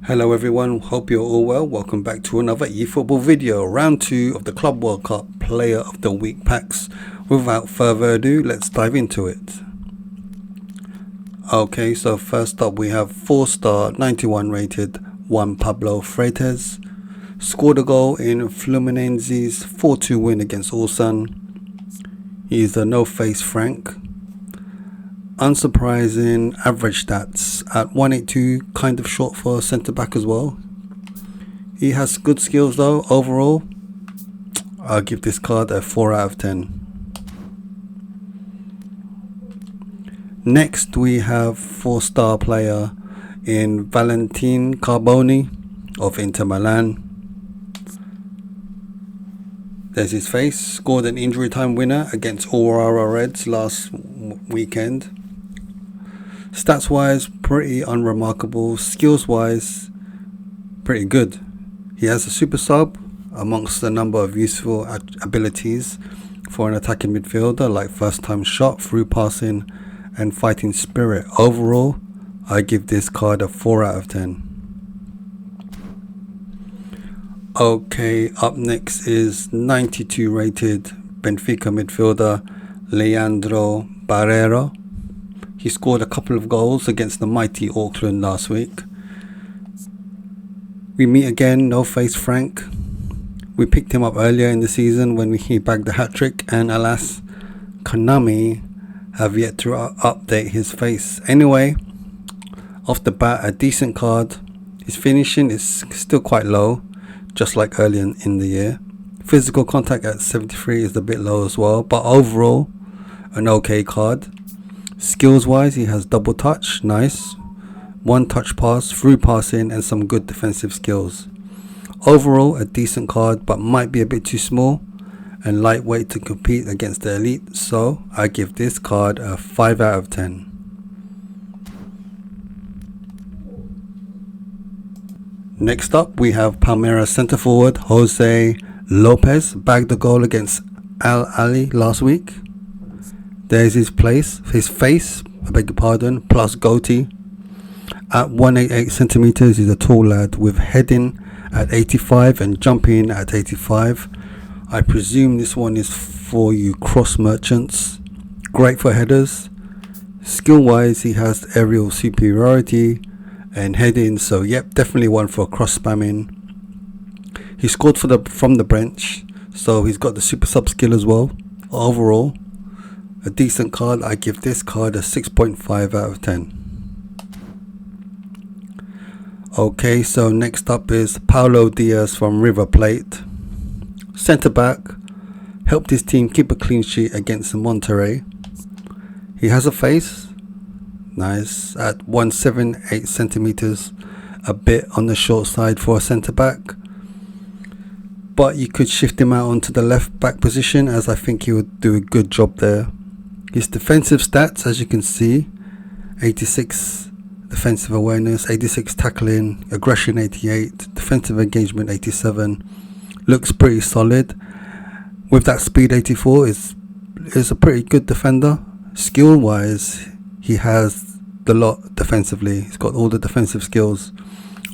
Hello everyone, hope you're all well. Welcome back to another eFootball video, round 2 of the Club World Cup Player of the Week packs. Without further ado, let's dive into it. Okay, so first up we have 4-star, 91 rated, Juan Pablo Freitas. Scored a goal in Fluminense's 4-2 win against Ulsan. He's a no-face Frank. Unsurprising average stats at 182, kind of short for centre back as well. He has good skills though. Overall, I'll give this card a 4 out of 10. Next we have 4-star player in Valentin Carboni of Inter Milan. There's his face. Scored an injury time winner against Aurora Reds last weekend. Stats wise, pretty unremarkable. Skills wise, pretty good. He has a super sub amongst a number of useful abilities for an attacking midfielder, like first time shot, through passing and fighting spirit. Overall, I give this card a 4 out of 10. Okay, up next is 92 rated Benfica midfielder Leandro Barreiro. He scored a couple of goals against the mighty Auckland last week. We meet again, no-face Frank. We picked him up earlier in the season when he bagged the hat-trick, and alas, Konami have yet to update his face. Anyway, off the bat, a decent card. His finishing is still quite low, just like early in the year. Physical contact at 73 is a bit low as well, but overall, an okay card. Skills wise, he has double touch, nice, one touch pass, through passing, and some good defensive skills. Overall, a decent card, but might be a bit too small and lightweight to compete against the elite, so I give this card a 5 out of 10. Next up, we have Palmeiras centre forward Jose Lopez. Bagged the goal against Al Ahly last week. There's his face, plus goatee. At 188 centimeters, he's a tall lad with heading at 85 and jumping at 85. I presume this one is for you cross merchants. Great for headers. Skill wise, he has aerial superiority and heading, so yep, definitely one for cross spamming. He scored from the bench, so he's got the super sub skill as well. Overall, a decent card. I give this card a 6.5 out of 10. Okay, so next up is Paulo Diaz from River Plate. Centre back, helped his team keep a clean sheet against Monterrey. He has a face, nice, at 178 centimeters, a bit on the short side for a centre back, but you could shift him out onto the left back position, as I think he would do a good job there. His defensive stats, as you can see, 86 defensive awareness, 86 tackling, aggression 88, defensive engagement 87. Looks pretty solid. With that speed 84, is a pretty good defender. Skill wise, he has the lot defensively. He's got all the defensive skills.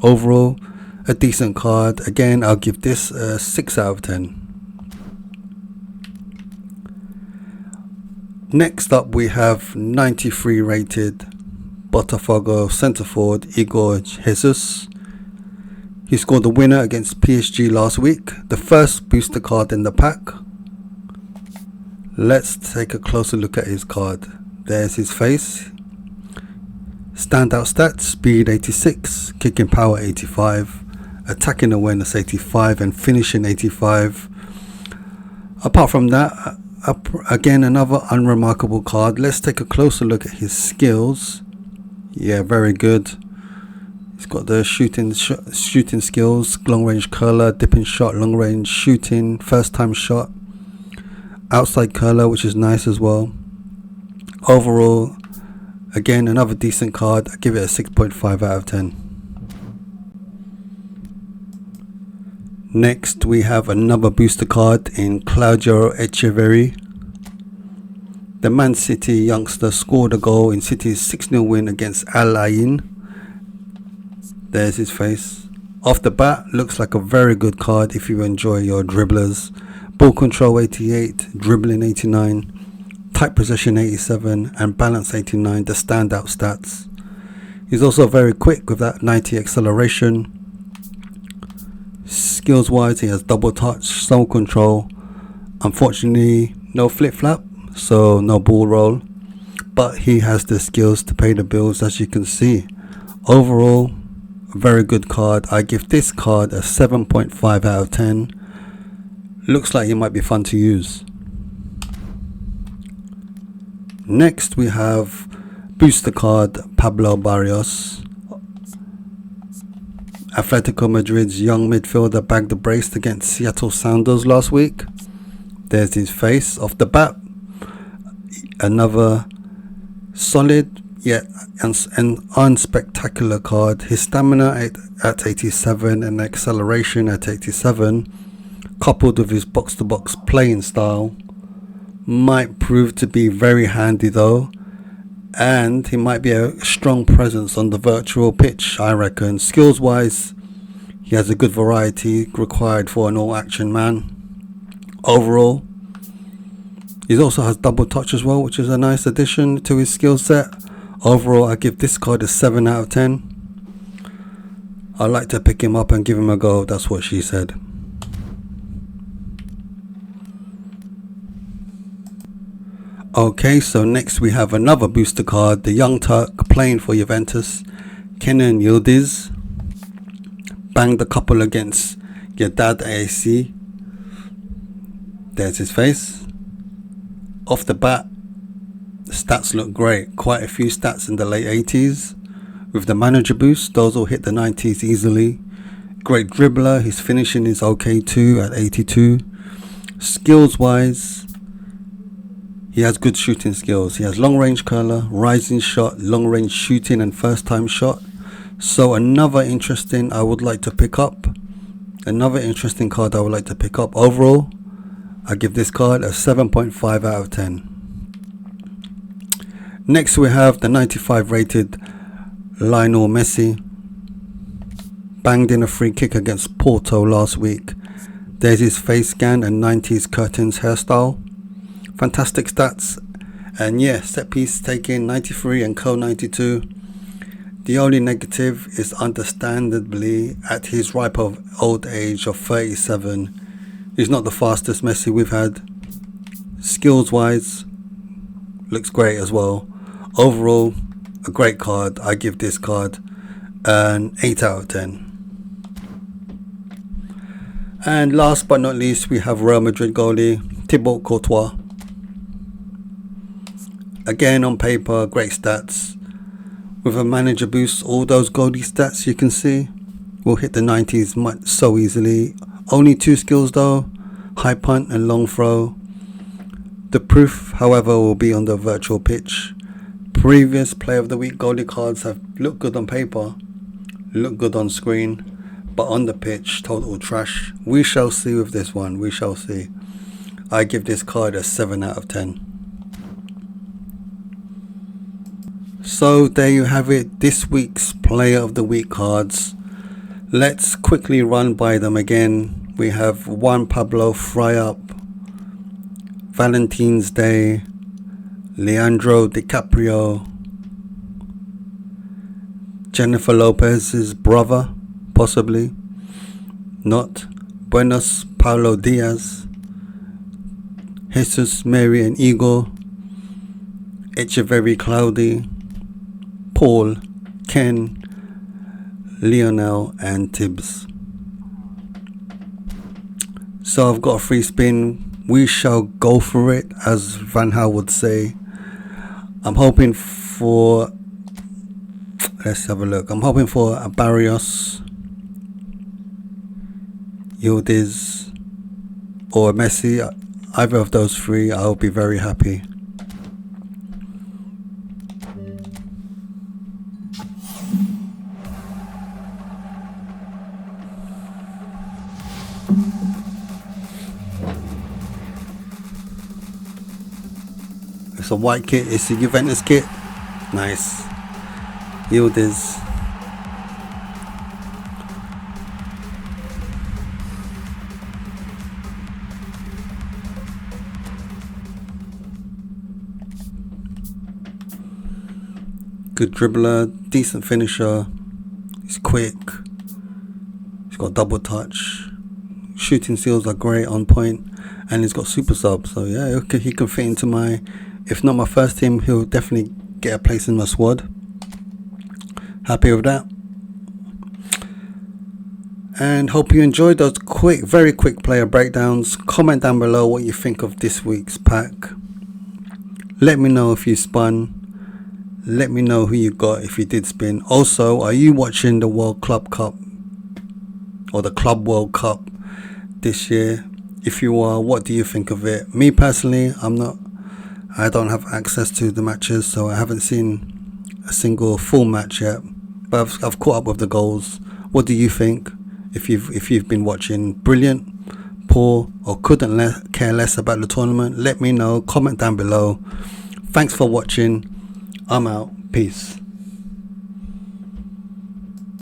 Overall, a decent card. Again, I'll give this a 6 out of 10. Next up, we have 93 rated Botafogo centre forward Igor Jesus. He scored the winner against PSG last week, the first booster card in the pack. Let's take a closer look at his card. There's his face. Standout stats, speed 86, kicking power 85, attacking awareness 85, and finishing 85. Apart from that, again, another unremarkable card. Let's take a closer look at his skills. Yeah, very good. He's got the shooting skills, long range curler, dipping shot, long range shooting, first time shot, outside curler, which is nice as well. Overall, again, another decent card. I give it a 6.5 out of 10. Next, we have another booster card in Claudio Echeverri. The Man City youngster scored a goal in City's 6-0 win against Al Ain. There's his face. Off the bat, looks like a very good card if you enjoy your dribblers. Ball control 88, dribbling 89, tight possession 87, and balance 89, the standout stats. He's also very quick with that 90 acceleration. Skills wise, he has double touch, soul control. Unfortunately, no flip flap, so no ball roll. But he has the skills to pay the bills, as you can see. Overall, a very good card. I give this card a 7.5 out of 10. Looks like he might be fun to use. Next we have booster card Pablo Barrios. Atletico Madrid's young midfielder bagged the brace against Seattle Sounders last week. There's his face off the bat. Another solid yet an unspectacular card. His stamina at 87 and acceleration at 87, coupled with his box-to-box playing style, might prove to be very handy though, and he might be a strong presence on the virtual pitch, I reckon. Skills wise, he has a good variety required for an all-action man. Overall, he also has double touch as well, which is a nice addition to his skill set. Overall, I give this card a 7 out of 10. I'd like to pick him up and give him a go, that's what she said. Okay, so next we have another booster card, the young Turk playing for Juventus, Kenan Yildiz. Banged a couple against Gedad AC. There's his face. Off the bat, the stats look great. Quite a few stats in the late 80s. With the manager boost, those will hit the 90s easily. Great dribbler, his finishing is okay too at 82. Skills wise, he has good shooting skills. He has long range curler, rising shot, long range shooting and first time shot. So another interesting I would like to pick up. Another interesting card I would like to pick up. Overall, I give this card a 7.5 out of 10. Next we have the 95 rated Lionel Messi. Banged in a free kick against Porto last week. There's his face scan and 90s curtains hairstyle. Fantastic stats. And yeah, set piece taking 93 and co 92. The only negative is understandably at his ripe of old age of 37. He's not the fastest Messi we've had. Skills wise, looks great as well. Overall, a great card. I give this card an 8 out of 10. And last but not least, we have Real Madrid goalie Thibaut Courtois. Again, on paper, great stats. With a manager boost, all those goalie stats you can see will hit the 90s so easily. Only 2 skills though, high punt and long throw. The proof, however, will be on the virtual pitch. Previous Player of the Week goalie cards have looked good on paper, look good on screen, but on the pitch, total trash. We shall see with this one, we shall see. I give this card a 7 out of 10. So there you have it, this week's Player of the Week cards. Let's quickly run by them again. We have Juan Pablo Fry Up, Valentine's Day, Leandro DiCaprio, Jennifer Lopez's brother, possibly, not, Buenos Paulo Diaz, Jesus, Mary and Igor, Echeverry Cloudy, Paul, Ken, Lionel and Tibbs. So I've got a free spin. We shall go for it, as Van Gaal would say. I'm hoping for, let's have a look. I'm hoping for a Barrios, Yildiz or Messi. Either of those three, I'll be very happy. It's a white kit, it's a Juventus kit. Nice. Yildiz. Good dribbler, decent finisher. He's quick. He's got double touch. Shooting skills are great, on point, and he's got super sub. So yeah, he can fit into my, if not my first team, he'll definitely get a place in my squad. Happy with that. And hope you enjoyed those very quick player breakdowns. Comment down below what you think of this week's pack. Let me know if you spun. Let me know who you got if you did spin. Also, are you watching the World Club Cup or the Club World Cup this year? If you are, what do you think of it? Me personally, I don't have access to the matches, so I haven't seen a single full match yet. But I've caught up with the goals. What do you think? If you've been watching, brilliant, poor, or couldn't care less about the tournament, let me know. Comment down below. Thanks for watching. I'm out. Peace.